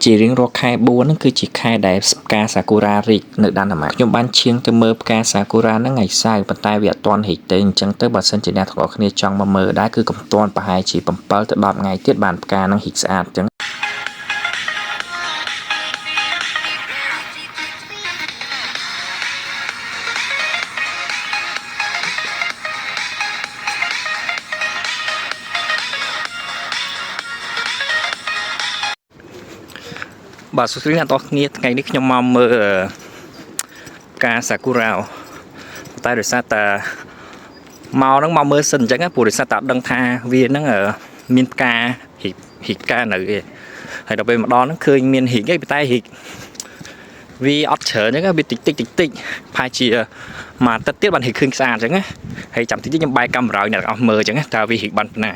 ជារៀងរាល់ខែ4ហ្នឹងគឺជាខែដែលផ្កាសាគូរ៉ារីកនៅដានតាម៉ាខ្ញុំបានឈៀងទៅមើលផ្កាសាគូរ៉ាហ្នឹងថ្ងៃសៅរ៍ប៉ុន្តែវាអត់ទាន់រីកទេអញ្ចឹងទៅបើសិនជាអ្នកទាំងអស់គ្នាចង់មកមើលដែរគឺកំទាន់ប្រហែលជា7ទៅ10ថ្ងៃទៀតបានផ្កាហ្នឹងរីកស្អាតអញ្ចឹងបាទសួស្តីអ្នកទាំងអស់គ្នាថ្ងៃនេះខ្ញុំមកមើលផ្កាសាគូរ៉ាតែដោយសារតែមកហ្នឹងមកមើលសិនអញ្ចឹងព្រោះដោយសារតែដឹងថាវាហ្នឹងមានផ្ការីកផ្កានៅឯហើយដល់ពេលម្ដងហ្នឹងឃើញមានរីកឯងប៉ុន្តែរីកវាអត់ច្រើនអញ្ចឹងវាតិចប្រហែលជាមួយអាទិត្យទៀតបានរីកឃើញស្អាតអញ្ចឹងណាហើយចាំតិចទៀតខ្ញុំបែកកាមេរ៉ាឲ្យអ្នកទាំងអស់មើលអញ្ចឹងតើវារីកបានប៉ុណ្ណា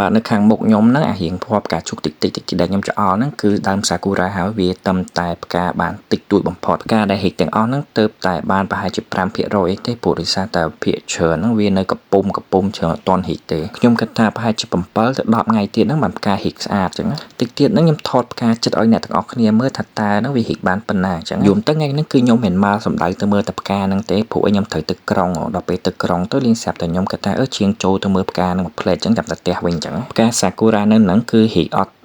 បាទនៅខាងមុខខ្ញុំហ្នឹងអារៀងភ័ព្វផ្កាជុកតិចដែលខ្ញុំច្អល់ហ្នឹងគឺដើមសាគូរ៉ាហើយវាត្រឹមតែផ្កាបានតិចតួចបំផុតផ្កាដែលហិចទាំងអស់ហ្នឹងទៅតែបានប្រហែលជា5%អីទេព្រោះដោយសារតែភាគច្រើនហ្នឹងវានៅកំពុំច្រើនអត់ទាន់ហិចទេខ្ញុំគិតថាប្រហែលជា7ទៅ10ថ្ងៃទៀតហ្នឹងបានផ្កាហិចស្អាតអញ្ចឹងតិចទៀតហ្នឹងខ្ញុំថតផ្កាចិត្តឲ្យអ្នកទាំងអស់គ្នាមើលថាតើហ្នឹងវាហិចបានប៉ុណ្ណាអញ្ចឹងយំទៅថ្ងៃហ្នឹងគឺខ្ញុំមិនមកសម្ដៅទៅមើលតែផ្កាហ្នឹងទេព្រោះខ្ញុំត្រូវទៅក្រុងដល់ពេលទៅក្រុងទៅលេងស្រាប់តែខ្ញុំគិតថាជាងចូលទៅមើលផ្កាហ្នឹងមួយផ្លែអញ្ចឹងចាំតែផ្ទះវិញអញ្ចឹងផ្កាសាគូរ៉ានៅហ្នឹងគឺរីកអត់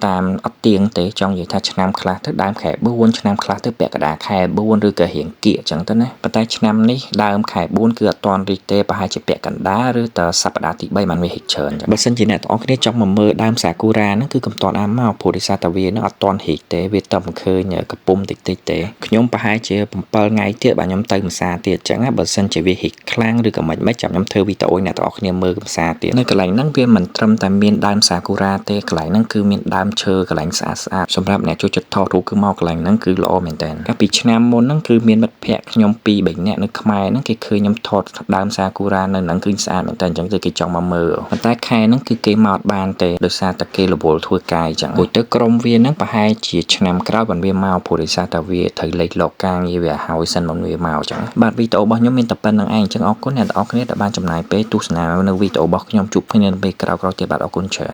ទៀងទេចង់និយាយថាឆ្នាំខ្លះទៅដើមខែ4ឆ្នាំខ្លះទៅពាក់កណ្ដាលខែ4ឬក៏រៀងគៀកអញ្ចឹងទៅណាប៉ុន្តែឆ្នាំនេះដើមខែ4គឺអត់ទាន់រីកទេប្រហែលជាពាក់កណ្ដាលឬក៏សប្ដាហ៍ទី3បានវារីកច្រើនបើសិនជាអ្នកទាំងអស់គ្នាចង់មកមើលដើមសាគូរ៉ាហ្នឹងគឺកំទាន់អានមកព្រោះដោយសារតែវាហ្នឹងអត់ទាន់រីកទេវាតែមិនឃើញកំពុំតិចទេខ្ញុំប្រហែលជា7ថ្ងៃទៀតបាទខ្ញុំទៅម្សាទៀតអញ្ចឹងណាបើសិនជាវារីកខ្លាំងឬក៏មិនចាំខ្ញុំធ្វើវីដេអូអ្នកទាំងអស់គ្នាមើលម្សាទៀតនៅកន្លែងហ្នឹងវាមិនត្រឹមតែមានដើមសាគូរ៉ាទេកន្លែងហ្នឹងគឺមានដើមឈើកន្លែងស្អាតសម្រាប់អ្នកចូលចិត្តថតរូបគឺមកកន្លែងហ្នឹងគឺល្អមែនតើកាលពីឆ្នាំមុនហ្នឹងគឺមានមិត្តភ័ក្តិខ្ញុំ2 3នាក់នៅខ្មែរហ្នឹងគេឃើញខ្ញុំថតដើមសាគូរ៉ានៅហ្នឹងគឺស្អាតមែនតើអញ្ចឹងទៅគេចង់មកមើលប៉ុន្តែខែហ្នឹងគឺគេមកអត់បានទេដោយសារតែគេរវល់ធ្វើការអញ្ចឹងដូចទៅក្រុមវាហ្នឹងប្រហែលជាឆ្នាំក្រោយបានវាមកព្រោះដោយសារតែវាត្រូវលេខលោកការងារវាហើយសិនមកវាមកអញ្ចឹងបាទវីដេអូរបស់ខ្ញុំមានតែប៉ុណ្្នឹងឯងអញ្ចឹងអរគុណអ្នកទាំងអស់គ្នាដែលបានចំណាយពេលទស្សនានៅវីដេអូរបស់ខ្ញុំជួបគ្នានៅពេលក្រោយៗទៀតបាទអរគុណច្រើន